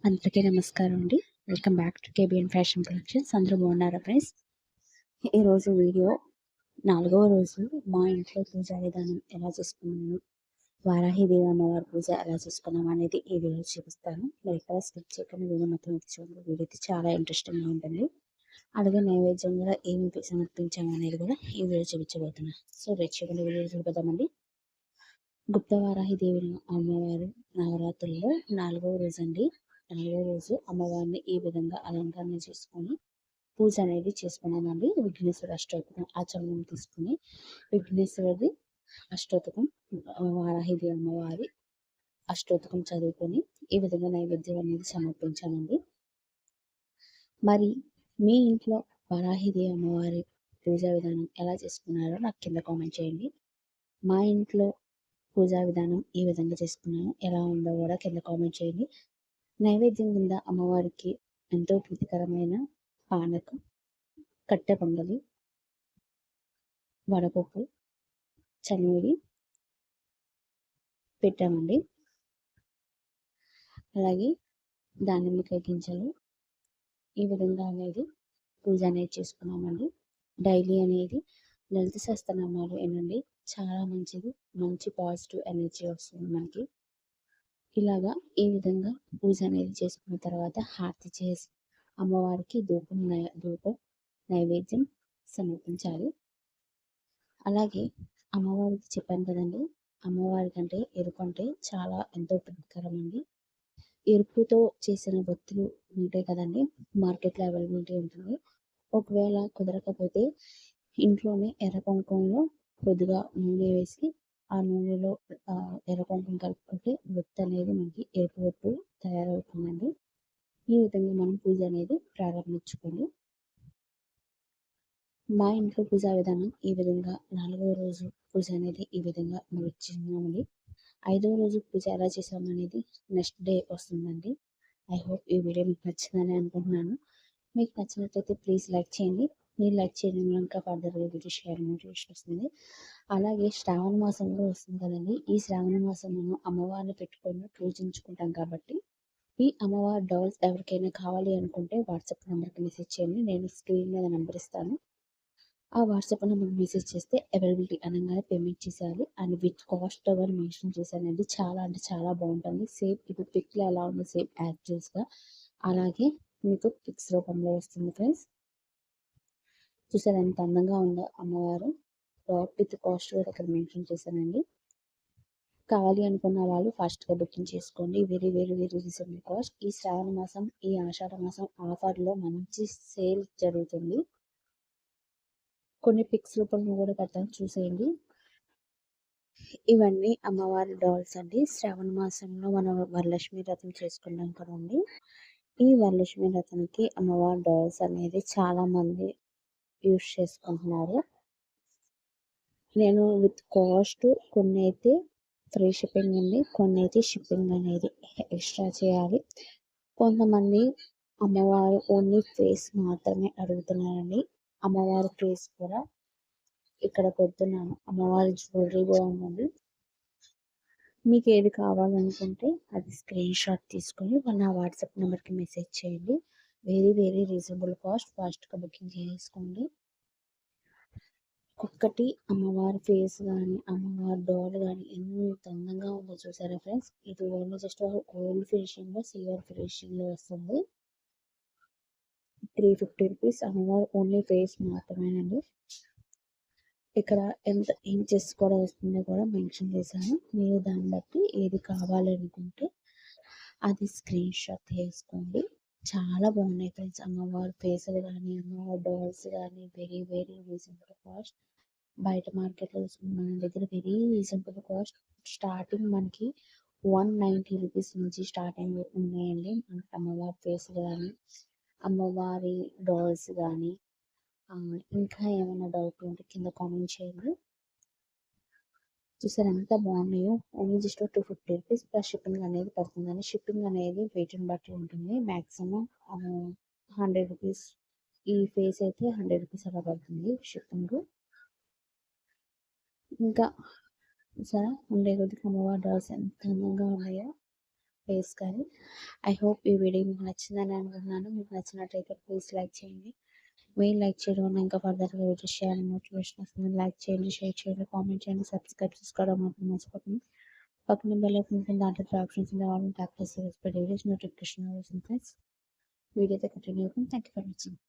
అందరికీ నమస్కారం అండి. Welcome back to KBN fashion collections. అందరూ బాగున్నారా ఫ్రెండ్స్? ఈరోజు వీడియో 4వ రోజు మా ఇంట్లో పూజా విధానం ఎలా చేసుకున్నాను, వారాహిదేవి అమ్మవారి పూజ ఎలా చేసుకున్నాం అనేది ఈ వీడియో చూపిస్తాను. మీరు ఎక్కడ స్కిప్ చేయకుండా వీడియో మొత్తం అయితే చూడండి. వీడియో అయితే చాలా ఇంట్రెస్టింగ్గా ఉంటుంది. అలాగే నైవేద్యం కూడా ఏమి సమర్పించాము అనేది కూడా ఈ వీడియో చూపించబోతున్నాను. సో రెచ్చిగా వీడియో చూపిద్దామండి. గుప్త వారాహిదేవి అమ్మవారు నవరాత్రుల్లో 4వ రోజు అండి. 4వ రోజు అమ్మవారిని ఈ విధంగా అలంకరణ చేసుకొని పూజ అనేది చేసుకున్నామండి. విఘ్నేశ్వర అష్టోత్తరం ఆచరణం తీసుకుని విఘ్నేశ్వరుడి అష్టోత్తరం, వారాహిదేవి అమ్మవారి అష్టోత్తరం చదువుకొని ఈ విధంగా నైవేద్యం అనేది సమర్పించామండి. మరి మీ ఇంట్లో వారాహిదేవి అమ్మవారి పూజా విధానం ఎలా చేసుకున్నారో నాకు కింద కామెంట్ చేయండి. మా ఇంట్లో పూజా విధానం ఈ విధంగా చేసుకున్నాను. ఎలా ఉందో కూడా కింద కామెంట్ చేయండి. నైవేద్యం కింద అమ్మవారికి ఎంతో ప్రీతికరమైన పానకం, కట్టె పొంగలి, వడపప్పు, చనివిడి పెట్టామండి. అలాగే దానిమ్మకాయ గింజలు ఈ విధంగా అనేది పూజ అనేది చేసుకున్నామండి. డైలీ అనేది లలిత సహస్రనామాలు ఏనండి, చాలా మంచిది. మంచి పాజిటివ్ ఎనర్జీ వస్తుంది మనకి. ఇలాగా ఈ విధంగా పూజ అనేది చేసుకున్న తర్వాత హారతి చేసి అమ్మవారికి ధూపం నైవేద్యం సమర్పించాలి. అలాగే అమ్మవారికి చెప్పాను కదండి, అమ్మవారి కంటే ఎరుపు అంటే చాలా ఎంతో ప్రీతికరం అండి. ఎరుపుతో చేసిన బొత్తులు ఉంటాయి కదండి, మార్కెట్లో అవైలబిలిటీ ఉంటుంది. ఒకవేళ కుదరకపోతే ఇంట్లోనే ఎర్ర కుంకుమలో కొద్దిగా నూనె వేసి ఆ నూనెలో ఎర్ర కుంకుమ కలుపుకుంటే బొత్తు అనేది మనకి ఎరుపు బొత్తు తయారవుతుందండి. ఈ విధంగా మనం పూజ అనేది ప్రారంభించుకోండి. మా ఇంట్లో పూజా విధానం ఈ విధంగా 4వ రోజు పూజ అనేది ఈ విధంగా ముగించుకున్నామండి. 5వ రోజు పూజ ఎలా చేసామనేది నెక్స్ట్ డే వస్తుందండి. ఐ హోప్ ఈ వీడియో మీకు నచ్చిందని అనుకుంటున్నాను. మీకు నచ్చినట్లయితే ప్లీజ్ లైక్ చేయండి. మీరు లైక్ చేయడం ఇంకా ఫర్దర్గా వీడియో షేర్ మోటివేషన్ వస్తుంది. అలాగే శ్రావణ మాసంలో వస్తుంది కదండి, ఈ శ్రావణ మాసంలో అమ్మవారిని పెట్టుకొని పూజించుకుంటాం కాబట్టి ఈ అమ్మవారి డాల్స్ ఎవరికైనా కావాలి అనుకుంటే వాట్సాప్ నెంబర్కి మెసేజ్ చేయండి. నేను స్క్రీన్ మీద నెంబర్ ఇస్తాను. ఆ వాట్సాప్ నెంబర్ మెసేజ్ చేస్తే అవైలబిలిటీ అనగానే పేమెంట్ చేసేయాలి. అండ్ విత్ కాస్ట్ అని మెన్షన్ చేశానండి. చాలా అంటే చాలా బాగుంటుంది. సేమ్ ఇప్పుడు పిక్లో ఎలా ఉంది సేమ్ యాక్చువల్స్గా అలాగే మీకు పిక్స్ రూపంలో వస్తుంది ఫ్రెండ్స్. చూసారు ఎంత అందంగా ఉందో అమ్మవారు. డాట్ విత్ కాస్ట్ కూడా ఇక్కడ మెన్షన్ చేశానండి. కావాలి అనుకున్న వాళ్ళు ఫాస్ట్గా బుకింగ్ చేసుకోండి. Very very very reasonable cost. ఈ శ్రావణ మాసం, ఈ ఆషాఢ మాసం ఆఫర్లో మంచి సేల్ జరుగుతుంది. కొన్ని పిక్స్ రూపంలో కూడా పెడతాను, చూసేయండి. ఇవన్నీ అమ్మవారి డాల్స్ అండి. శ్రావణ మాసంలో మనం వరలక్ష్మి వ్రతం చేసుకున్నాం కదండి. ఈ వరలక్ష్మి వ్రతానికి అమ్మవారి డాల్స్ అనేది చాలా మంది యూస్ చేసుకుంటున్నారు. నేను విత్ కాస్ట్ కొన్ని అయితే ఫ్రీ షిప్పింగ్ ఉంది, కొన్ని అయితే షిప్పింగ్ అనేది ఎక్స్ట్రా చేయాలి. కొంతమంది అమ్మవారు ఓన్లీ ఫేస్ మాత్రమే అడుగుతున్నారండి. అమ్మవారి ఫేస్ కూడా ఇక్కడ పెడుతున్నాను. అమ్మవారి జ్యువెలరీ కూడా ఉందండి. మీకు ఏది కావాలనుకుంటే అది స్క్రీన్ షాట్ తీసుకొని నా వాట్సాప్ నెంబర్కి మెసేజ్ చేయండి. Very very reasonable cost. ఫాస్ట్గా బుకింగ్ చేసుకోండి. ఒక్కటి అమ్మవారి ఫేస్ కానీ అమ్మవారి డాల్ కానీ ఎంత అందంగా ఉందో చూసారా ఫ్రెండ్స్. ఇది ఓన్లీ జస్ట్ గోల్డ్ ఫినిషింగ్లో సిల్వర్ ఫినిషింగ్లో వస్తుంది. 350 రూపీస్. అమ్మవారు ఓన్లీ ఫేస్ మాత్రమేనండి. ఇక్కడ ఎంత ఇంచెస్ కూడా వస్తుందో కూడా మెన్షన్ చేశాను. మీరు దాన్ని బట్టి ఏది కావాలనుకుంటే అది స్క్రీన్ షాట్ తీసుకోండి. చాలా బాగున్నాయి ఫ్రెండ్స్. అమ్మవారి ఫేసులు కానీ అమ్మవారి డాల్స్ కానీ వెరీ వెరీ రీజనబుల్ కాస్ట్. బయట మార్కెట్లో మన దగ్గర వెరీ రీజనబుల్ కాస్ట్. స్టార్టింగ్ మనకి 190 రూపీస్ నుంచి స్టార్టింగ్ ఉన్నాయండి. మనకి అమ్మవారి ఫేసులు కానీ అమ్మవారి డాల్స్ కానీ. ఇంకా ఏమైనా డౌట్ ఉంటే కింద కామెంట్ చేయండి. చూసారు ఎంత బాగున్నాయో. Only just 250 rupees plus shipping అనేది పడుతుందని. షిప్పింగ్ అనేది వెయిట్ని బట్టి ఉంటుంది. Maximum 100 rupees. ఈ ఫేస్ అయితే 100 రూపీస్ అలా పడుతుంది షిప్పింగ్. ఇంకా సరే ఉండే కొద్దిగా అమ్మవారి డాల్స్ ఎంత అందంగా ఉన్నాయో. ఫేస్ కానీ. ఐ హోప్ ఈ వీడియో మీకు నచ్చిందని అనుకుంటున్నాను. మీకు నచ్చినట్లయితే ప్లీజ్ లైక్ చేయండి. మీరు లైక్ చేయడం వల్ల ఇంకా ఫర్దర్గా వీడియోస్ చేయాలని మోటివేషన్ వస్తుంది. లైక్ చేయండి, షేర్ చేయండి, కామెంట్ చేయండి, సబ్స్క్రైబ్ చేసుకోవడం మాత్రం మర్చిపోకండి. పక్కన బెల్ ఐకాన్ ఉంటుంది, దాంట్లో ఆప్షన్స్ ఉంది, ఆల్ ట్యాప్ చేసి వీడియోస్ నోటిఫికేషన్ వస్తుంది ఫ్రెండ్స్. వీడియో అయితే కంటిన్యూ అవుతుంది. Thank you for watching.